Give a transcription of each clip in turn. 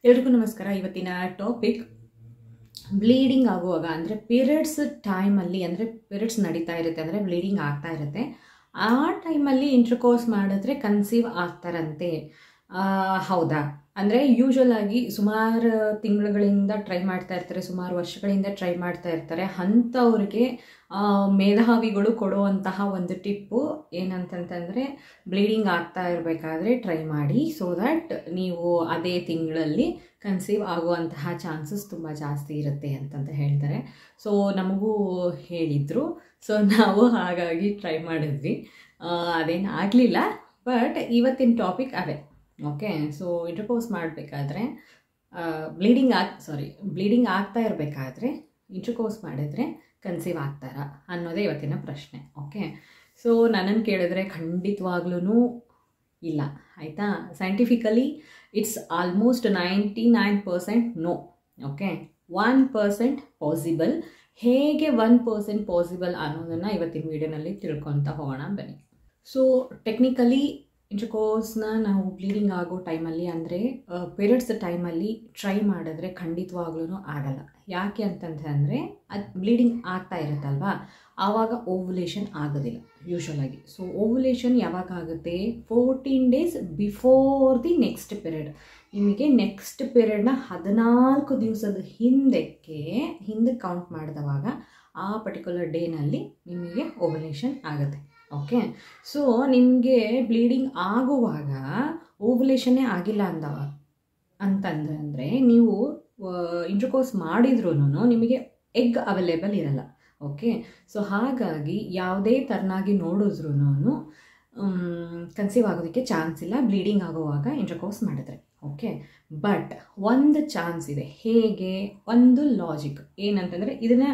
ಎಲ್ರಿಗೂ ನಮಸ್ಕಾರ. ಇವತ್ತಿನ ಟಾಪಿಕ್ ಬ್ಲೀಡಿಂಗ್ ಆಗುವಾಗ ಅಂದರೆ ಪೀರಿಯಡ್ಸ್ ಟೈಮಲ್ಲಿ, ಅಂದರೆ ಪೀರಿಯಡ್ಸ್ ನಡೀತಾ ಇರುತ್ತೆ, ಅಂದರೆ ಬ್ಲೀಡಿಂಗ್ ಆಗ್ತಾ ಇರುತ್ತೆ. ಆ ಟೈಮಲ್ಲಿ ಇಂಟರ್ಕೋರ್ಸ್ ಮಾಡಿದ್ರೆ ಕನ್ಸೀವ್ ಆಗ್ತಾರಂತೆ. ಹೌದಾ? ಅಂದರೆ ಯೂಶ್ವಲ್ ಆಗಿ ಸುಮಾರು ತಿಂಗಳುಗಳಿಂದ ಟ್ರೈ ಮಾಡ್ತಾ ಇರ್ತಾರೆ, ಸುಮಾರು ವರ್ಷಗಳಿಂದ ಟ್ರೈ ಮಾಡ್ತಾ ಇರ್ತಾರೆ. ಅಂಥವ್ರಿಗೆ ಮೇಧಾವಿಗಳು ಕೊಡುವಂತಹ ಒಂದು ಟಿಪ್ಪು ಏನಂತಂತಂದರೆ, ಬ್ಲೀಡಿಂಗ್ ಆಗ್ತಾ ಇರಬೇಕಾದ್ರೆ ಟ್ರೈ ಮಾಡಿ, ಸೊ ದ್ಯಾಟ್ ನೀವು ಅದೇ ತಿಂಗಳಲ್ಲಿ ಕನ್ಸೀವ್ ಆಗುವಂತಹ ಚಾನ್ಸಸ್ ತುಂಬ ಜಾಸ್ತಿ ಇರುತ್ತೆ ಅಂತಂತ ಹೇಳ್ತಾರೆ. ಸೊ ನಮಗೂ ಹೇಳಿದರು, ಸೊ ನಾವು ಹಾಗಾಗಿ ಟ್ರೈ ಮಾಡಿದ್ವಿ. ಅದೇನು ಆಗಲಿಲ್ಲ, ಬಟ್ ಇವತ್ತಿನ ಟಾಪಿಕ್ ಅದೇ. ಓಕೆ, ಸೊ ಇಂಟರ್ಕೋರ್ಸ್ ಮಾಡಬೇಕಾದ್ರೆ ಬ್ಲೀಡಿಂಗ್ ಆಗ್ತಾ ಇರಬೇಕಾದ್ರೆ ಇಂಟರ್ಕೋರ್ಸ್ ಮಾಡಿದ್ರೆ ಕನ್ಸೀವ್ ಆಗ್ತಾರಾ ಅನ್ನೋದೇ ಇವತ್ತಿನ ಪ್ರಶ್ನೆ. ಓಕೆ, ಸೊ ನನ್ನನ್ನು ಕೇಳಿದ್ರೆ ಖಂಡಿತವಾಗ್ಲೂ ಇಲ್ಲ, ಆಯಿತಾ. Scientifically it's almost 99% no. Okay, 1% possible. ಹೇಗೆ 1% ಪಾಸಿಬಲ್ ಅನ್ನೋದನ್ನು ಇವತ್ತಿನ ವೀಡಿಯೋನಲ್ಲಿ ತಿಳ್ಕೊತಾ ಹೋಗೋಣ ಬನ್ನಿ. ಸೊ ಟೆಕ್ನಿಕಲಿ ಇಂಟರ್ಕೋರ್ಸ್ನ ನಾವು ಬ್ಲೀಡಿಂಗ್ ಆಗೋ ಟೈಮಲ್ಲಿ, ಅಂದರೆ ಪೀರಿಯಡ್ಸ್ ಟೈಮಲ್ಲಿ ಟ್ರೈ ಮಾಡಿದ್ರೆ ಖಂಡಿತವಾಗ್ಲೂ ಆಗಲ್ಲ. ಯಾಕೆ ಅಂತಂದರೆ ಅದು ಬ್ಲೀಡಿಂಗ್ ಆಗ್ತಾ ಇರುತ್ತಲ್ವಾ, ಆವಾಗ ಓವ್ಯುಲೇಷನ್ ಆಗೋದಿಲ್ಲ ಯೂಶ್ವಲಾಗಿ. ಸೊ ಓವ್ಯುಲೇಷನ್ ಯಾವಾಗ ಆಗುತ್ತೆ? 14 days before the next period. ನಿಮಗೆ ನೆಕ್ಸ್ಟ್ ಪೀರಿಯಡ್ನ 14 ದಿವಸದ ಹಿಂದೆ ಕೌಂಟ್ ಮಾಡಿದವಾಗ ಆ ಪರ್ಟಿಕ್ಯುಲರ್ ಡೇನಲ್ಲಿ ನಿಮಗೆ ಓವ್ಯುಲೇಷನ್ ಆಗುತ್ತೆ. ಓಕೆ, ಸೊ ನಿಮಗೆ ಬ್ಲೀಡಿಂಗ್ ಆಗುವಾಗ ಓವ್ಯುಲೇಷನ್ನೇ ಆಗಿಲ್ಲ ಅಂತಂದರೆ ನೀವು ಇಂಟರ್ಕೋರ್ಸ್ ಮಾಡಿದ್ರೂ ನಿಮಗೆ ಎಗ್ ಅವೈಲೇಬಲ್ ಇರಲ್ಲ. ಓಕೆ, ಸೊ ಹಾಗಾಗಿ ಯಾವುದೇ ಥರನಾಗಿ ನೋಡಿದ್ರೂ ಕನ್ಸೀವ್ ಆಗೋದಕ್ಕೆ ಚಾನ್ಸ್ ಇಲ್ಲ ಬ್ಲೀಡಿಂಗ್ ಆಗುವಾಗ ಇಂಟರ್ಕೋರ್ಸ್ ಮಾಡಿದ್ರೆ. ಓಕೆ, ಬಟ್ ಒಂದು ಚಾನ್ಸ್ ಇದೆ. ಹೇಗೆ? ಒಂದು ಲಾಜಿಕ್ ಏನಂತಂದರೆ, ಇದನ್ನು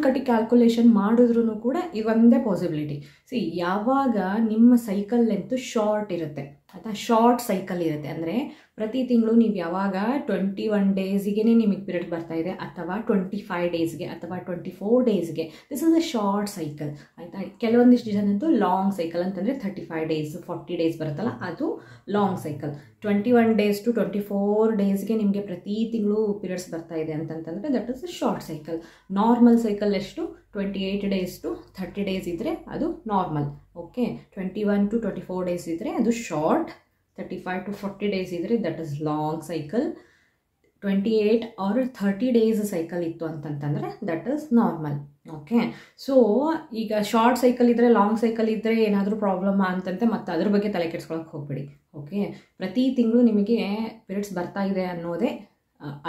ಕಟಿ ಕ್ಯಾಲ್ಕುಲೇಷನ್ ಮಾಡಿದ್ರೂ ಕೂಡ ಇದೊಂದೇ ಪಾಸಿಬಿಲಿಟಿ. ಸಿ, ಯಾವಾಗ ನಿಮ್ಮ ಸೈಕಲ್ ಲೆಂತು ಶಾರ್ಟ್ ಇರುತ್ತೆ ಅಥವಾ ಶಾರ್ಟ್ ಸೈಕಲ್ ಇರುತ್ತೆ, ಅಂದರೆ ಪ್ರತಿ ತಿಂಗಳು ನೀವು ಯಾವಾಗ 21 daysಗೆ ನಿಮಗೆ ಪೀರಿಯಡ್ ಬರ್ತಾ ಇದೆ, ಅಥವಾ 25 daysಗೆ ಅಥವಾ 24 daysಗೆ, this is a short cycle, ಆಯಿತಾ. ಕೆಲವೊಂದಿಷ್ಟು ಜನಂತೂ ಲಾಂಗ್ ಸೈಕಲ್ ಅಂತಂದರೆ 35 days 40 days ಬರುತ್ತಲ್ಲ, ಅದು ಲಾಂಗ್ ಸೈಕಲ್. 21 days to 24 daysಗೆ ನಿಮಗೆ ಪ್ರತಿ ತಿಂಗಳು ಪೀರಿಯಡ್ಸ್ ಬರ್ತಾ ಇದೆ ಅಂತಂತಂದರೆ that is a short cycle. Normal cycle ಎಷ್ಟು? 28 days to 30 days ಇದ್ದರೆ ಅದು ನಾರ್ಮಲ್. ಓಕೆ, 21 to 24 days ಇದ್ದರೆ ಅದು ಶಾರ್ಟ್. 35 to 40 days ಇದ್ದರೆ that is long cycle. 28 or 30 days cycle ಇತ್ತು ಅಂತಂತಂದರೆ that is normal. Okay, so ಈಗ ಶಾರ್ಟ್ ಸೈಕಲ್ ಇದ್ದರೆ, ಲಾಂಗ್ ಸೈಕಲ್ ಇದ್ದರೆ ಏನಾದರೂ ಪ್ರಾಬ್ಲಮ್ ಅಂತಂತೆ ಮತ್ತೆ ಅದ್ರ ಬಗ್ಗೆ ತಲೆ ಕೆಡಿಸ್ಕೊಳಕ್ಕೆ ಹೋಗ್ಬೇಡಿ. ಓಕೆ, ಪ್ರತಿ ತಿಂಗಳು ನಿಮಗೆ ಪೀರಿಯಡ್ಸ್ ಬರ್ತಾ ಇದೆ ಅನ್ನೋದೇ,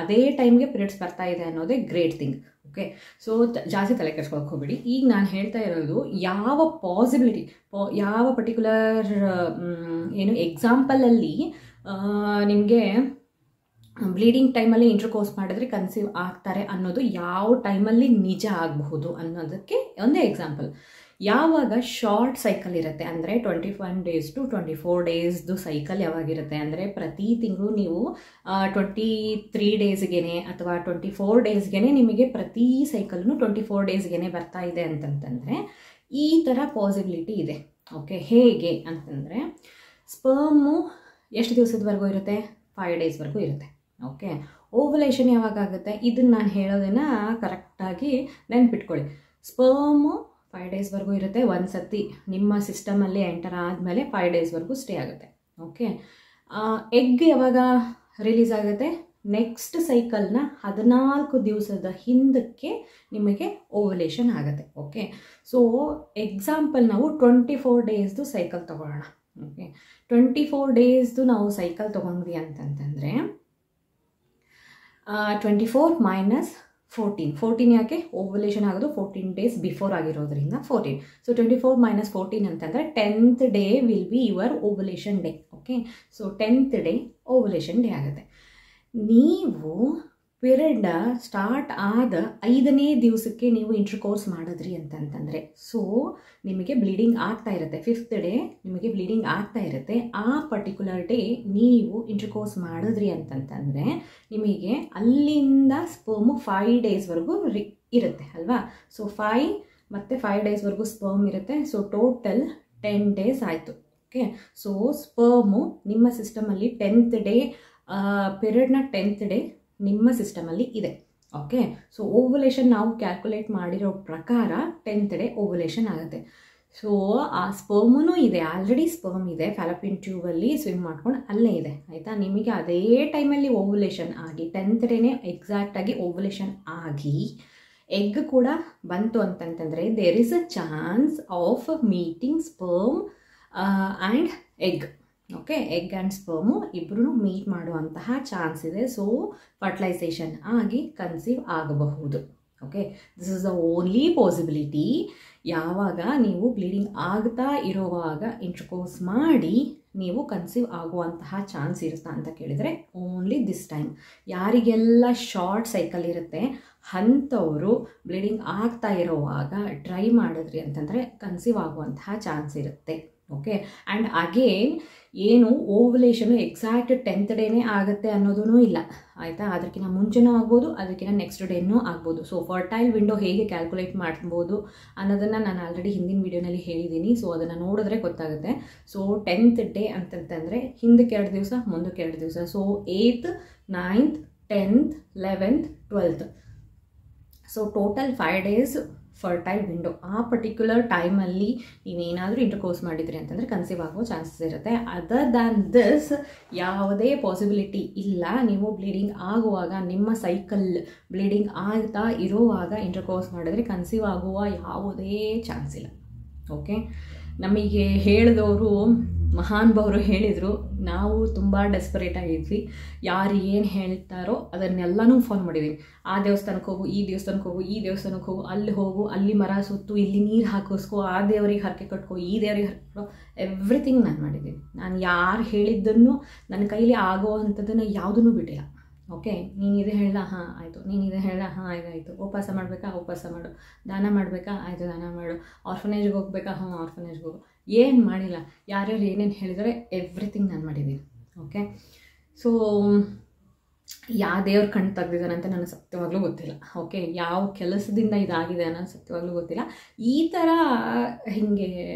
ಅದೇ ಟೈಮ್ಗೆ ಪೀರಿಯಡ್ಸ್ ಬರ್ತಾ ಇದೆ ಅನ್ನೋದೇ ಗ್ರೇಟ್ ಥಿಂಗ್. ಓಕೆ, ಸೊ ಜಾಸ್ತಿ ತಲೆ ಕೆಡಿಸ್ಕೊಳಕ್ಕೆ ಹೋಗ್ಬೇಡಿ. ಈಗ ನಾನು ಹೇಳ್ತಾ ಇರೋದು ಯಾವ ಪಾಸಿಬಿಲಿಟಿ, ಯಾವ ಪರ್ಟಿಕ್ಯುಲರ್ ಎಕ್ಸಾಂಪಲಲ್ಲಿ ನಿಮಗೆ ಬ್ಲೀಡಿಂಗ್ ಟೈಮಲ್ಲಿ ಇಂಟರ್ಕೋರ್ಸ್ ಮಾಡಿದ್ರೆ ಕನ್ಸೀವ್ ಆಗ್ತಾರೆ ಅನ್ನೋದು ಯಾವ ಟೈಮಲ್ಲಿ ನಿಜ ಆಗಬಹುದು ಅನ್ನೋದಕ್ಕೆ ಒಂದೇ ಎಕ್ಸಾಂಪಲ್. ಯಾವಾಗ ಶಾರ್ಟ್ ಸೈಕಲ್ ಇರುತ್ತೆ, ಅಂದರೆ 21 days to 24 daysದು ಸೈಕಲ್ ಯಾವಾಗಿರುತ್ತೆ ಅಂದರೆ ಪ್ರತಿ ತಿಂಗಳು ನೀವು 23 daysಗೆ ಅಥವಾ 24 daysಗೆ ನಿಮಗೆ ಪ್ರತಿ ಸೈಕಲ್ನು 24 daysಗೆ ಬರ್ತಾ ಇದೆ ಅಂತಂತಂದರೆ ಈ ಥರ ಪಾಸಿಬಿಲಿಟಿ ಇದೆ. ಓಕೆ, ಹೇಗೆ ಅಂತಂದರೆ ಸ್ಪರ್ಮು ಎಷ್ಟು ದಿವಸದವರೆಗೂ ಇರುತ್ತೆ? 5 daysವರೆಗೂ ಇರುತ್ತೆ. ಓಕೆ, ಓವ್ಯುಲೇಷನ್ ಯಾವಾಗ ಆಗುತ್ತೆ? ಇದನ್ನು ನಾನು ಹೇಳೋದನ್ನು ಕರೆಕ್ಟಾಗಿ ನೆನ್ಪಿಟ್ಕೊಳ್ಳಿ. ಸ್ಪರ್ಮು 5 daysವರೆಗೂ ಇರುತ್ತೆ. ಒಂದು ಸತಿ ನಿಮ್ಮ ಸಿಸ್ಟಮಲ್ಲಿ ಎಂಟರ್ ಆದಮೇಲೆ 5 daysವರೆಗೂ ಸ್ಟೇ ಆಗುತ್ತೆ. ಓಕೆ, ಎಗ್ ಯಾವಾಗ ರಿಲೀಸ್ ಆಗುತ್ತೆ? ನೆಕ್ಸ್ಟ್ ಸೈಕಲ್ನ 14 ದಿವಸದ ಹಿಂದಕ್ಕೆ ನಿಮಗೆ ಓವ್ಯುಲೇಷನ್ ಆಗುತ್ತೆ. ಓಕೆ, ಸೊ ಎಕ್ಸಾಂಪಲ್ ನಾವು 24 daysದು ಸೈಕಲ್ ತೊಗೊಳ್ಳೋಣ. ಓಕೆ, 24 daysದು ನಾವು ಸೈಕಲ್ ತೊಗೊಂಡ್ವಿ ಅಂತಂತಂದರೆ 24 - 14 ಯಾಕೆ? ಓವ್ಯುಲೇಷನ್ ಆಗೋದು 14 days ಬಿಫೋರ್ ಆಗಿರೋದ್ರಿಂದ 14. ಸೊ 24 - 14 ಅಂತಂದರೆ 10th day will be your ovulation day. Okay, so 10th day ovulation day ಆಗುತ್ತೆ. ನೀವು ಪೀರಿಯಡ್ ಸ್ಟಾರ್ಟ್ ಆದ 5ನೇ ದಿವಸಕ್ಕೆ ನೀವು ಇಂಟರ್ಕೋರ್ಸ್ ಮಾಡಿದ್ರಿ ಅಂತಂತಂದರೆ, ಸೊ ನಿಮಗೆ ಬ್ಲೀಡಿಂಗ್ ಆಗ್ತಾ ಇರುತ್ತೆ. 5th day ನಿಮಗೆ ಬ್ಲೀಡಿಂಗ್ ಆಗ್ತಾ ಇರುತ್ತೆ. ಆ ಪರ್ಟಿಕ್ಯುಲರ್ ಡೇ ನೀವು ಇಂಟರ್ಕೋರ್ಸ್ ಮಾಡಿದ್ರಿ ಅಂತಂತಂದರೆ ನಿಮಗೆ ಅಲ್ಲಿಂದ ಸ್ಪರ್ಮು 5 daysವರೆಗೂ ಇರುತ್ತೆ ಅಲ್ವಾ. ಸೊ 5 ಮತ್ತು 5 daysವರೆಗೂ ಸ್ಪರ್ಮ್ ಇರುತ್ತೆ. ಸೊ ಟೋಟಲ್ 10 days ಆಯಿತು. ಓಕೆ, ಸೊ ಸ್ಪರ್ಮು ನಿಮ್ಮ ಸಿಸ್ಟಮಲ್ಲಿ 10th day ಪೀರಿಯಡ್ನ 10th ಡೇ ನಿಮ್ಮ ಸಿಸ್ಟಮಲ್ಲಿ ಇದೆ. ಓಕೆ, ಸೊ ಓವ್ಯುಲೇಷನ್ ನಾವು ಕ್ಯಾಲ್ಕುಲೇಟ್ ಮಾಡಿರೋ ಪ್ರಕಾರ 10th ಡೇ ಓವ್ಯುಲೇಷನ್ ಆಗುತ್ತೆ. ಸೊ ಆ ಸ್ಪರ್ಮೂ ಇದೆ, ಆಲ್ರೆಡಿ ಸ್ಪರ್ಮ್ ಇದೆ ಫ್ಯಾಲೋಪಿಯನ್ ಟ್ಯೂಬಲ್ಲಿ ಸ್ವಿಮ್ ಮಾಡ್ಕೊಂಡು ಅಲ್ಲೇ ಇದೆ ಆಯಿತಾ. ನಿಮಗೆ ಅದೇ ಟೈಮಲ್ಲಿ ಓವ್ಯುಲೇಷನ್ ಆಗಿ 10th ಡೇನೇ ಎಕ್ಸಾಕ್ಟಾಗಿ ಓವ್ಯುಲೇಷನ್ ಆಗಿ ಎಗ್ ಕೂಡ ಬಂತು ಅಂತಂತಂದರೆ there is a chance of meeting sperm and egg. Okay, egg and sperm ಇಬ್ಬರೂ ಮೀಟ್ ಮಾಡುವಂತಹ ಚಾನ್ಸ್ ಇದೆ. ಸೊ ಫರ್ಟಿಲೈಸೇಷನ್ ಆಗಿ ಕನ್ಸೀವ್ ಆಗಬಹುದು. Okay, this is the only possibility. ಯಾವಾಗ ನೀವು ಬ್ಲೀಡಿಂಗ್ ಆಗ್ತಾ ಇರುವಾಗ ಇಂಟರ್ಕೋರ್ಸ್ ಮಾಡಿ ನೀವು ಕನ್ಸೀವ್ ಆಗುವಂತಹ ಚಾನ್ಸ್ ಇರುತ್ತಾ ಅಂತ ಕೇಳಿದರೆ ಓನ್ಲಿ ದಿಸ್ ಟೈಮ್. ಯಾರಿಗೆಲ್ಲ ಶಾರ್ಟ್ ಸೈಕಲ್ ಇರುತ್ತೆ ಅಂಥವರು ಬ್ಲೀಡಿಂಗ್ ಆಗ್ತಾ ಇರೋವಾಗ ಟ್ರೈ ಮಾಡಿದ್ರಿ ಅಂತಂದರೆ ಕನ್ಸೀವ್ ಆಗುವಂತಹ ಚಾನ್ಸ್ ಇರುತ್ತೆ. ಓಕೆ, ಆ್ಯಂಡ್ ಅಗೇನ್ ಏನು ಓವ್ಯುಲೇಷನು ಎಕ್ಸಾಕ್ಟ್ 10th ಡೇನೇ ಆಗುತ್ತೆ ಅನ್ನೋದೂ ಇಲ್ಲ ಆಯಿತಾ. ಅದಕ್ಕಿಂತ ಮುಂಚೆನೂ ಆಗ್ಬೋದು, ಅದಕ್ಕಿಂತ ನೆಕ್ಸ್ಟ್ ಡೇನೂ ಆಗ್ಬೋದು. ಸೊ ಫರ್ಟೈಲ್ ವಿಂಡೋ ಹೇಗೆ ಕ್ಯಾಲ್ಕುಲೇಟ್ ಮಾಡ್ಬೋದು ಅನ್ನೋದನ್ನು ನಾನು ಆಲ್ರೆಡಿ ಹಿಂದಿನ ವೀಡಿಯೋನಲ್ಲಿ ಹೇಳಿದ್ದೀನಿ. ಸೊ ಅದನ್ನು ನೋಡಿದ್ರೆ ಗೊತ್ತಾಗುತ್ತೆ. ಸೊ 10th ಡೇ ಅಂತಂತಂದರೆ ಹಿಂದಕ್ಕೆ 2 ದಿವಸ, ಮುಂದಕ್ಕೆ 2 ದಿವಸ. So 8th, 9th, 10th, 11th, 12th. So total 5 days fertile window. ಆ ಪರ್ಟಿಕ್ಯುಲರ್ ಟೈಮಲ್ಲಿ ನೀವೇನಾದರೂ ಇಂಟರ್ಕೋರ್ಸ್ ಮಾಡಿದ್ರಿ ಅಂತಂದರೆ ಕನ್ಸೀವ್ ಆಗೋ ಚಾನ್ಸಸ್ ಇರುತ್ತೆ. ಅದರ್ ದ್ಯಾನ್ ದಿಸ್ ಯಾವುದೇ ಪಾಸಿಬಿಲಿಟಿ ಇಲ್ಲ. ನೀವು ಬ್ಲೀಡಿಂಗ್ ಆಗುವಾಗ ನಿಮ್ಮ ಸೈಕಲ್ ಬ್ಲೀಡಿಂಗ್ ಆಗ್ತಾ ಇರುವಾಗ ಇಂಟರ್ಕೋರ್ಸ್ ಮಾಡಿದ್ರೆ ಕನ್ಸೀವ್ ಆಗುವ ಯಾವುದೇ ಚಾನ್ಸ್ ಇಲ್ಲ. ಓಕೆ, ನಮಗೆ ಹೇಳಿದವರು ಮಹಾನುಭಾವರು ಹೇಳಿದರು, ನಾವು ತುಂಬ ಡೆಸ್ಪರೇಟ್ ಆಗಿದ್ವಿ. ಯಾರು ಏನು ಹೇಳ್ತಾರೋ ಅದನ್ನೆಲ್ಲನೂ ಫಾಲೋ ಮಾಡಿದ್ದೀವಿ. ಆ ದೇವಸ್ಥಾನಕ್ಕೆ ಹೋಗು, ಈ ದೇವಸ್ಥಾನಕ್ಕೆ ಹೋಗು, ಈ ದೇವಸ್ಥಾನಕ್ಕೆ ಹೋಗು, ಅಲ್ಲಿ ಹೋಗು, ಅಲ್ಲಿ ಮರ ಸುತ್ತು, ಇಲ್ಲಿ ನೀರು ಹಾಕಿಸ್ಕೊ, ಆ ದೇವರಿಗೆ ಹರಕೆ ಕಟ್ಕೊ, ಈ ದೇವರಿಗೆ ಹರಕೆ ಕಟ್ಕೊ, ಎವ್ರಿಥಿಂಗ್ ನಾನು ಮಾಡಿದ್ದೀನಿ. ನಾನು ಯಾರು ಹೇಳಿದ್ದನ್ನು ನನ್ನ ಕೈಲಿ ಆಗೋ ಅಂಥದ್ದನ್ನು ಯಾವುದೂ ಬಿಟ್ಟಿಲ್ಲ. ಓಕೆ, ನೀನು ಇದು ಹೇಳ್ದ, ಹಾಂ ಆಯಿತು, ನೀನು ಇದು ಹೇಳ್ದ, ಹಾಂ ಆಯಿತು. ಉಪವಾಸ ಮಾಡಬೇಕಾ, ಉಪವಾಸ ಮಾಡು. ದಾನ ಮಾಡಬೇಕಾ, ಆಯಿತು ದಾನ ಮಾಡು. ಆರ್ಫನೇಜ್ಗೆ ಹೋಗ್ಬೇಕಾ, ಹಾಂ ಆರ್ಫನೇಜ್ಗೆ ಹೋಗು. ಏನು ಮಾಡಿಲ್ಲ. ಯಾರ್ಯಾರು ಏನೇನು ಹೇಳಿದರೆ ಎವ್ರಿಥಿಂಗ್ ನಾನು ಮಾಡಿದ್ದೀನಿ. ಓಕೆ, ಸೊ ಯಾವ ದೇವ್ರ ಕಣ್ಣು ತೆಗ್ದಿದ್ದಾನೆ ಅಂತ ನನಗೆ ಸತ್ಯವಾಗ್ಲೂ ಗೊತ್ತಿಲ್ಲ. ಓಕೆ, ಯಾವ ಕೆಲಸದಿಂದ ಇದಾಗಿದೆ ಅನ್ನೋದು ಸತ್ಯವಾಗ್ಲೂ ಗೊತ್ತಿಲ್ಲ. ಈ ಥರ ಹೀಗೆ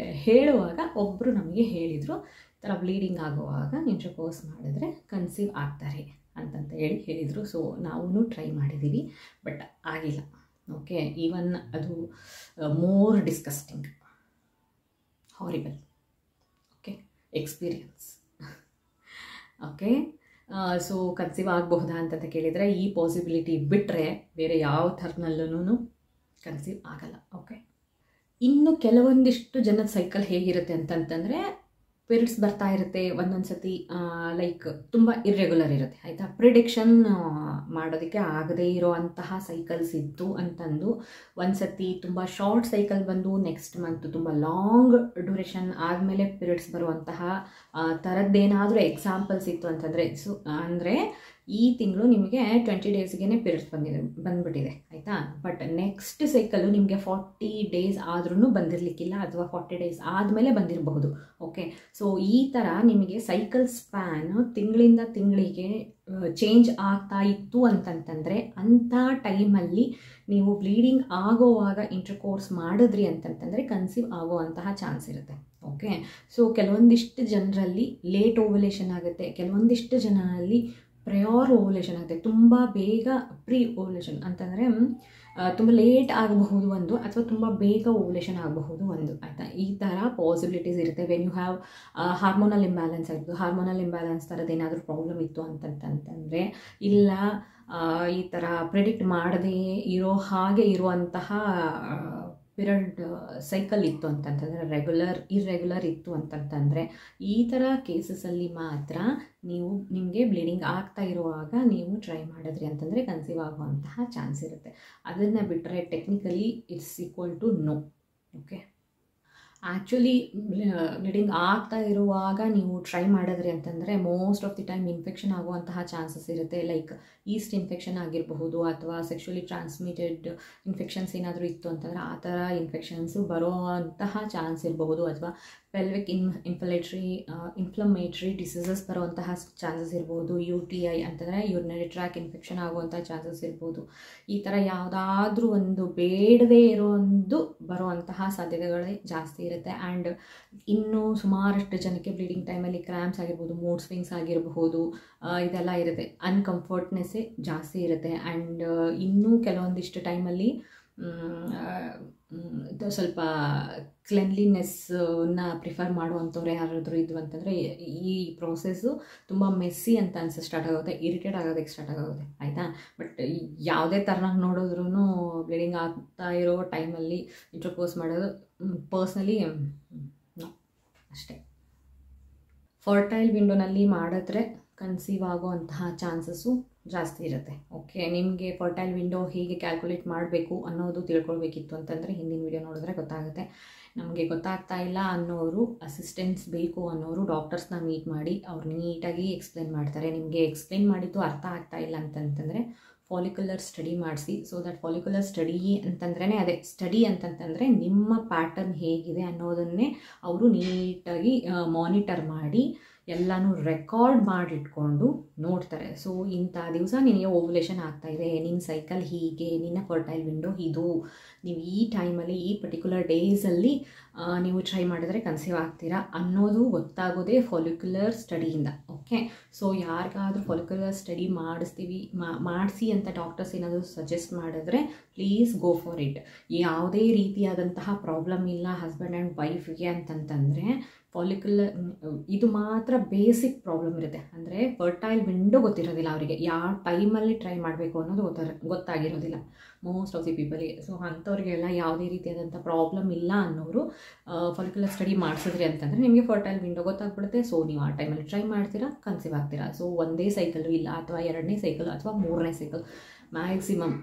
ಹೇಳುವಾಗ ಒಬ್ಬರು ನಮಗೆ ಹೇಳಿದರು, ಈ ಥರ ಬ್ಲೀಡಿಂಗ್ ಆಗುವಾಗ ಇಂಟರ್ಕೋರ್ಸ್ ಮಾಡಿದ್ರೆ ಕನ್ಸೀವ್ ಆಗ್ತಾರೆ ಅಂತಂತ ಹೇಳಿದರು. ಸೊ ನಾವು ಟ್ರೈ ಮಾಡಿದ್ದೀವಿ, ಬಟ್ ಆಗಿಲ್ಲ. ಓಕೆ, ಈವನ್ ಅದು more disgusting, horrible. Okay, experience. Okay, so conceive ಆಗಬಹುದಾ ಅಂತಂತ ಕೇಳಿದರೆ ಈ ಪಾಸಿಬಿಲಿಟಿ ಬಿಟ್ಟರೆ ಬೇರೆ ಯಾವ ಥರನಲ್ಲೂ ಕನ್ಸೀವ್ ಆಗಲ್ಲ. ಓಕೆ, ಇನ್ನು ಕೆಲವೊಂದಿಷ್ಟು ಜನದ ಸೈಕಲ್ ಹೇಗಿರುತ್ತೆ ಅಂತಂತಂದರೆ ಪೀರಿಯಡ್ಸ್ ಬರ್ತಾ ಇರುತ್ತೆ, ಒಂದೊಂದು ಸತಿ ಲೈಕ್ ತುಂಬ ಇರ್ರೆಗ್ಯುಲರ್ ಇರುತ್ತೆ ಆಯಿತಾ. ಪ್ರಿಡಿಕ್ಷನ್ ಮಾಡೋದಕ್ಕೆ ಆಗದೇ ಇರೋ ಅಂತಹ ಸೈಕಲ್ಸ್ ಇತ್ತು ಅಂತಂದು ಒಂದು ಸತಿ ತುಂಬ ಶಾರ್ಟ್ ಸೈಕಲ್ ಬಂದು ನೆಕ್ಸ್ಟ್ ಮಂತ್ ತುಂಬ ಲಾಂಗ್ ಡ್ಯೂರೇಷನ್ ಆದಮೇಲೆ ಪೀರಿಯಡ್ಸ್ ಬರುವಂತಹ ಥರದ್ದೇನಾದರೂ ಎಕ್ಸಾಂಪಲ್ಸ್ ಇತ್ತು ಅಂತಂದರೆ ಅಂದರೆ ಈ ತಿಂಗಳು ನಿಮಗೆ 20 ಡೇಸ್ಗೆ ಪೀರಿಯಡ್ಸ್ ಬಂದುಬಿಟ್ಟಿದೆ ಆಯಿತಾ. ಬಟ್ ನೆಕ್ಸ್ಟ್ ಸೈಕಲ್ಲು ನಿಮಗೆ 40 ಡೇಸ್ ಆದ್ರೂ ಬಂದಿರಲಿಕ್ಕಿಲ್ಲ, ಅಥವಾ 40 ಡೇಸ್ ಆದಮೇಲೆ ಬಂದಿರಬಹುದು. ಓಕೆ, ಸೊ ಈ ಥರ ನಿಮಗೆ ಸೈಕಲ್ ಸ್ಪ್ಯಾನ್ ತಿಂಗಳಿಂದ ತಿಂಗಳಿಗೆ ಚೇಂಜ್ ಆಗ್ತಾ ಇತ್ತು ಅಂತಂತಂದರೆ ಅಂಥ ಟೈಮಲ್ಲಿ ನೀವು ಬ್ಲೀಡಿಂಗ್ ಆಗೋವಾಗ ಇಂಟರ್ಕೋರ್ಸ್ ಮಾಡಿದ್ರಿ ಅಂತಂತಂದರೆ ಕನ್ಸೀವ್ ಆಗುವಂತಹ ಚಾನ್ಸ್ ಇರುತ್ತೆ. ಓಕೆ, ಸೊ ಕೆಲವೊಂದಿಷ್ಟು ಜನರಲ್ಲಿ ಲೇಟ್ ಓವ್ಯುಲೇಷನ್ ಆಗುತ್ತೆ, ಕೆಲವೊಂದಿಷ್ಟು ಜನರಲ್ಲಿ ಪ್ರಯೋರ್ ಓವ್ಯುಲೇಷನ್ ಆಗುತ್ತೆ. ತುಂಬ ಬೇಗ ಪ್ರೀ ಓವ್ಯುಲೇಷನ್ ಅಂತಂದರೆ ತುಂಬ ಲೇಟ್ ಆಗಬಹುದು ಒಂದು, ಅಥವಾ ತುಂಬ ಬೇಗ ಓವ್ಯುಲೇಷನ್ ಆಗಬಹುದು ಒಂದು ಆಯಿತಾ. ಈ ಥರ ಪಾಸಿಬಿಲಿಟೀಸ್ ಇರುತ್ತೆ. When you have hormonal imbalance ಆಯಿತು, ಹಾರ್ಮೋನಲ್ ಇಂಬ್ಯಾಲೆನ್ಸ್ ಥರದ್ದು ಏನಾದರೂ ಪ್ರಾಬ್ಲಮ್ ಇತ್ತು ಅಂತಂತಂದರೆ, ಇಲ್ಲ ಈ ಥರ ಪ್ರಿಡಿಕ್ಟ್ ಮಾಡದೇ ಇರೋ ಹಾಗೆ ಇರುವಂತಹ ಪಿರಿಯಡ್ ಸೈಕಲ್ ಇತ್ತು ಅಂತಂತಂದರೆ, ಇರ್ರೆಗ್ಯುಲರ್ ಇತ್ತು ಅಂತಂತಂದರೆ, ಈ ಥರ ಕೇಸಸಲ್ಲಿ ಮಾತ್ರ ನಿಮಗೆ ಬ್ಲೀಡಿಂಗ್ ಆಗ್ತಾ ಇರುವಾಗ ನೀವು ಟ್ರೈ ಮಾಡಿದ್ರಿ ಅಂತಂದರೆ ಕನ್ಸೀವ್ ಆಗುವಂತಹ ಚಾನ್ಸ್ ಇರುತ್ತೆ. ಅದನ್ನು ಬಿಟ್ಟರೆ technically it's equal to no. Okay, actually bleeding ಆಗ್ತಾ ಇರುವಾಗ ನೀವು ಟ್ರೈ ಮಾಡಿದ್ರಿ ಅಂತಂದರೆ most of the time infection ಆಗುವಂತಹ ಚಾನ್ಸಸ್ ಇರುತ್ತೆ. ಲೈಕ್ ಈಸ್ಟ್ ಇನ್ಫೆಕ್ಷನ್ ಆಗಿರಬಹುದು, ಅಥವಾ ಸೆಕ್ಷುಲಿ ಟ್ರಾನ್ಸ್ಮಿಟೆಡ್ ಇನ್ಫೆಕ್ಷನ್ಸ್ ಏನಾದರೂ ಇತ್ತು ಅಂತಂದರೆ ಆ ಥರ ಇನ್ಫೆಕ್ಷನ್ಸು ಬರುವಂತಹ ಚಾನ್ಸ್ ಇರಬಹುದು, ಅಥವಾ ಪೆಲ್ವಿಕ್ ಇನ್ಫ್ಲಮೇಟ್ರಿ ಡಿಸೀಸಸ್ ಬರುವಂತಹ ಚಾನ್ಸಸ್ ಇರ್ಬೋದು. UTI ಅಂತಂದರೆ ಯೂರಿನರಿ ಟ್ರ್ಯಾಕ್ ಇನ್ಫೆಕ್ಷನ್ ಆಗುವಂಥ ಚಾನ್ಸಸ್ ಇರ್ಬೋದು. ಈ ಥರ ಯಾವುದಾದ್ರೂ ಒಂದು ಬೇಡದೇ ಇರೋ ಒಂದು ಬರುವಂತಹ ಸಾಧ್ಯತೆಗಳೇ ಜಾಸ್ತಿ ಇರುತ್ತೆ. ಆ್ಯಂಡ್ ಇನ್ನೂ ಸುಮಾರಷ್ಟು ಜನಕ್ಕೆ ಬ್ಲೀಡಿಂಗ್ ಟೈಮಲ್ಲಿ ಕ್ರ್ಯಾಂಪ್ಸ್ ಆಗಿರ್ಬೋದು, ಮೂಡ್ ಸ್ವಿಂಗ್ಸ್ ಆಗಿರಬಹುದು, ಇದೆಲ್ಲ ಇರುತ್ತೆ. ಅನ್ಕಂಫರ್ಟ್ನೆಸ್ಸೇ ಜಾಸ್ತಿ ಇರುತ್ತೆ. ಆ್ಯಂಡ್ ಇನ್ನೂ ಕೆಲವೊಂದಿಷ್ಟು ಟೈಮಲ್ಲಿ ಸ್ವಲ್ಪ ಕ್ಲೆನ್ಲಿನೆಸ್ನ ಪ್ರಿಫರ್ ಮಾಡುವಂಥವ್ರು ಯಾರಾದರೂ ಇದ್ವು ಅಂತಂದರೆ ಈ ಪ್ರೋಸೆಸ್ಸು ತುಂಬ ಮೆಸ್ಸಿ ಅಂತ ಸ್ಟಾರ್ಟ್ ಆಗುತ್ತೆ, ಇರಿಟೇಟ್ ಆಗೋದಕ್ಕೆ ಸ್ಟಾರ್ಟ್ ಆಗುತ್ತೆ, ಆಯಿತಾ. ಬಟ್ ಯಾವುದೇ ಥರನಾಗಿ ನೋಡಿದ್ರೂ ಬ್ಲೀಡಿಂಗ್ ಆಗ್ತಾ ಇರೋ ಟೈಮಲ್ಲಿ ಇಂಟರ್ಕೋರ್ಸ್ ಮಾಡೋದು ಪರ್ಸ್ನಲಿ ಅಷ್ಟೇ. ಫರ್ಟೈಲ್ ವಿಂಡೋನಲ್ಲಿ ಮಾಡಿದ್ರೆ ಕನ್ಸೀವ್ ಆಗುವಂತಹ ಚಾನ್ಸಸ್ಸು ಜಾಸ್ತಿ ಇರುತ್ತೆ. ಓಕೆ, ನಿಮಗೆ ಫರ್ಟೈಲ್ ವಿಂಡೋ ಹೇಗೆ ಕ್ಯಾಲ್ಕುಲೇಟ್ ಮಾಡಬೇಕು ಅನ್ನೋದು ತಿಳ್ಕೊಳ್ಬೇಕಿತ್ತು ಅಂತಂದರೆ ಹಿಂದಿನ ವಿಡಿಯೋ ನೋಡಿದ್ರೆ ಗೊತ್ತಾಗುತ್ತೆ. ನಮಗೆ ಗೊತ್ತಾಗ್ತಾ ಇಲ್ಲ ಅನ್ನೋರು, ಅಸಿಸ್ಟೆನ್ಸ್ ಬೇಕು ಅನ್ನೋರು ಡಾಕ್ಟರ್ಸ್ನ ಮೀಟ್ ಮಾಡಿ ಅವ್ರು ನೀಟಾಗಿ ಎಕ್ಸ್ಪ್ಲೇನ್ ಮಾಡ್ತಾರೆ. ನಿಮಗೆ ಎಕ್ಸ್ಪ್ಲೇನ್ ಮಾಡಿದ್ದು ಅರ್ಥ ಆಗ್ತಾ ಇಲ್ಲ ಅಂತಂತಂದರೆ ಫಾಲಿಕ್ಯುಲರ್ ಸ್ಟಡಿ ಮಾಡಿಸಿ. ಸೊ ದಟ್ ಫಾಲಿಕ್ಯುಲರ್ ಸ್ಟಡಿ ಅಂತಂದ್ರೇ ಅದೇ ಸ್ಟಡಿ ಅಂತಂತಂದರೆ ನಿಮ್ಮ ಪ್ಯಾಟರ್ನ್ ಹೇಗಿದೆ ಅನ್ನೋದನ್ನೇ ಅವರು ನೀಟಾಗಿ ಮಾನಿಟರ್ ಮಾಡಿ ಎಲ್ಲನೂ ರೆಕಾರ್ಡ್ ಮಾಡಿಟ್ಕೊಂಡು ನೋಡ್ತಾರೆ. ಸೊ ಇಂಥ ದಿವಸ ನಿನಗೆ ಓವ್ಯುಲೇಷನ್ ಆಗ್ತಾಯಿದೆ, ನಿನ್ನ ಸೈಕಲ್ ಹೀಗೆ, ನಿನ್ನ ಫರ್ಟೈಲ್ ವಿಂಡೋ ಇದು, ನೀವು ಈ ಟೈಮಲ್ಲಿ ಈ ಪರ್ಟಿಕ್ಯುಲರ್ ಡೇಸಲ್ಲಿ ನೀವು ಟ್ರೈ ಮಾಡಿದ್ರೆ ಕನ್ಸೀವ್ ಆಗ್ತೀರಾ ಅನ್ನೋದು ಗೊತ್ತಾಗೋದೇ ಫಾಲಿಕ್ಯುಲರ್ ಸ್ಟಡಿಯಿಂದ. ಓಕೆ, ಸೊ ಯಾರಿಗಾದರೂ ಫಾಲಿಕ್ಯುಲರ್ ಸ್ಟಡಿ ಮಾಡಿಸಿ ಅಂತ ಡಾಕ್ಟರ್ಸ್ ಏನಾದರೂ ಸಜೆಸ್ಟ್ ಮಾಡಿದ್ರೆ ಪ್ಲೀಸ್ ಗೋ ಫಾರ್ ಇಟ್. ಯಾವುದೇ ರೀತಿಯಾದಂತಹ ಪ್ರಾಬ್ಲಮ್ ಇಲ್ಲ ಹಸ್ಬೆಂಡ್ ಆ್ಯಂಡ್ ವೈಫ್ಗೆ ಅಂತಂತಂದರೆ ಫಾಲಿಕ್ಯುಲರ್ ಇದು ಮಾತ್ರ ಬೇಸಿಕ್ ಪ್ರಾಬ್ಲಮ್ ಇರುತ್ತೆ. ಅಂದರೆ ಫರ್ಟೈಲ್ ವಿಂಡೋ ಗೊತ್ತಿರೋದಿಲ್ಲ ಅವರಿಗೆ, ಯಾವ ಟೈಮಲ್ಲಿ ಟ್ರೈ ಮಾಡಬೇಕು ಅನ್ನೋದು ಗೊತ್ತಾಗಿರೋದಿಲ್ಲ ಮೋಸ್ಟ್ ಆಫ್ ದಿ ಪೀಪಲ್ಗೆ. ಸೊ ಅಂಥವ್ರಿಗೆಲ್ಲ ಯಾವುದೇ ರೀತಿಯಾದಂಥ ಪ್ರಾಬ್ಲಮ್ ಇಲ್ಲ ಅನ್ನೋರು ಫಾಲಿಕ್ಯುಲರ್ ಸ್ಟಡಿ ಮಾಡಿಸಿದ್ರಿ ಅಂತಂದರೆ ನಿಮಗೆ ಫರ್ಟೈಲ್ ವಿಂಡೋ ಗೊತ್ತಾಗ್ಬಿಡುತ್ತೆ. ಸೊ ನೀವು ಆ ಟೈಮಲ್ಲಿ ಟ್ರೈ ಮಾಡ್ತೀರಾ, ಕನ್ಸೀವ್ ಆಗ್ತೀರಾ. ಸೊ ಒಂದೇ ಸೈಕಲ್ಲು ಇಲ್ಲ, ಅಥವಾ 2ನೇ ಸೈಕಲ್ ಅಥವಾ 3ನೇ ಸೈಕಲ್ ಮ್ಯಾಕ್ಸಿಮಮ್,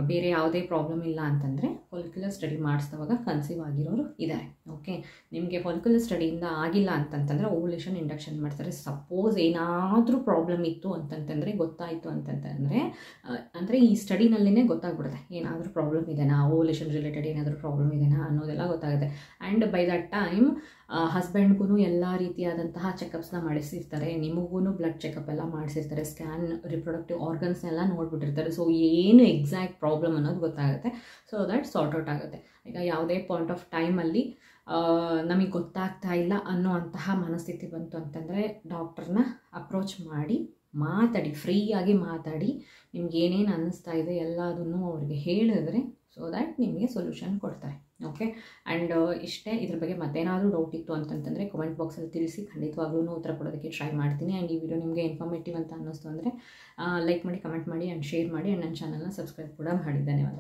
ಬೇರೆ ಯಾವುದೇ ಪ್ರಾಬ್ಲಮ್ ಇಲ್ಲ ಅಂತಂದರೆ ಫಾಲಿಕ್ಯುಲರ್ ಸ್ಟಡಿ ಮಾಡಿಸಿದವಾಗ ಕನ್ಸೀವ್ ಆಗಿರೋರು ಇದ್ದಾರೆ. ಓಕೆ, ನಿಮಗೆ ಫಾಲಿಕ್ಯುಲರ್ ಸ್ಟಡಿಯಿಂದ ಆಗಿಲ್ಲ ಅಂತಂತಂದರೆ ಓವ್ಯುಲೇಷನ್ ಇಂಡಕ್ಷನ್ ಮಾಡ್ತಾರೆ. ಸಪೋಸ್ ಏನಾದರೂ ಪ್ರಾಬ್ಲಮ್ ಇತ್ತು ಅಂತಂತಂದರೆ ಗೊತ್ತಾಯಿತು ಅಂತಂತಂದರೆ ಅಂದರೆ ಈ ಸ್ಟಡಿನಲ್ಲೇ ಗೊತ್ತಾಗ್ಬಿಡುತ್ತೆ ಏನಾದರೂ ಪ್ರಾಬ್ಲಮ್ ಇದೆನಾ, ಓವ್ಯುಲೇಷನ್ ರಿಲೇಟೆಡ್ ಏನಾದರೂ ಪ್ರಾಬ್ಲಮ್ ಇದೆನಾ ಅನ್ನೋದೆಲ್ಲ ಗೊತ್ತಾಗುತ್ತೆ. ಆ್ಯಂಡ್ ಬೈ ದಟ್ ಟೈಮ್ ಹಸ್ಬೆಂಡ್ಗೂ ಎಲ್ಲ ರೀತಿಯಾದಂತಹ ಚೆಕಪ್ಸ್ನ ಮಾಡಿಸಿರ್ತಾರೆ, ನಿಮಗೂ ಬ್ಲಡ್ ಚೆಕಪ್ ಎಲ್ಲ ಮಾಡಿಸಿರ್ತಾರೆ, ಸ್ಕ್ಯಾನ್, ರಿಪ್ರೊಡಕ್ಟಿವ್ ಆರ್ಗನ್ಸ್ನೆಲ್ಲ ನೋಡಿಬಿಟ್ಟಿರ್ತಾರೆ. ಸೊ ಏನು ಎಕ್ಸಾಕ್ಟ್ ಪ್ರಾಬ್ಲಮ್ ಅನ್ನೋದು ಗೊತ್ತಾಗುತ್ತೆ. ಸೊ ದಟ್ ಸಾರ್ಟ್ ಔಟ್ ಆಗುತ್ತೆ. ಈಗ ಯಾವುದೇ ಪಾಯಿಂಟ್ ಆಫ್ ಟೈಮಲ್ಲಿ ನಮಗೆ ಗೊತ್ತಾಗ್ತಾ ಇಲ್ಲ ಅನ್ನೋ ಅಂತಹ ಮನಸ್ಥಿತಿ ಬಂತು ಅಂತಂದರೆ ಡಾಕ್ಟರ್ನ ಅಪ್ರೋಚ್ ಮಾಡಿ ಮಾತಾಡಿ, ಫ್ರೀಯಾಗಿ ಮಾತಾಡಿ, ನಿಮ್ಗೆ ಏನೇನು ಅನ್ನಿಸ್ತಾ ಇದೆ ಎಲ್ಲದನ್ನು ಅವ್ರಿಗೆ ಹೇಳಿದ್ರೆ ಸೊ ದ್ಯಾಟ್ ನಿಮಗೆ ಸೊಲ್ಯೂಷನ್ ಕೊಡ್ತಾರೆ. ಓಕೆ, ಆ್ಯಂಡ್ ಇಷ್ಟೇ. ಇದ್ರ ಬಗ್ಗೆ ಮತ್ತೇನಾದರೂ ಡೌಟ್ ಇತ್ತು ಅಂತಂತಂದರೆ ಕಮೆಂಟ್ ಬಾಕ್ಸಲ್ಲಿ ತಿಳಿಸಿ, ಖಂಡಿತವಾಗ್ಲೂ ಉತ್ತರ ಕೊಡೋದಕ್ಕೆ ಟ್ರೈ ಮಾಡ್ತೀನಿ. ಆ್ಯಂಡ್ ಈ ವಿಡಿಯೋ ನಿಮಗೆ ಇನ್ಫಾರ್ಮೇಟಿವ್ ಅಂತ ಅನ್ನಿಸ್ತು ಅಂದರೆ ಲೈಕ್ ಮಾಡಿ, ಕಮೆಂಟ್ ಮಾಡಿ ಆ್ಯಂಡ್ ಶೇರ್ ಮಾಡಿ. ಆ್ಯಂಡ್ ನನ್ನ ಚಾನಲ್ನ ಸಬ್ಸ್ಕ್ರೈಬ್ ಕೂಡ ಮಾಡಿ. ಧನ್ಯವಾದ.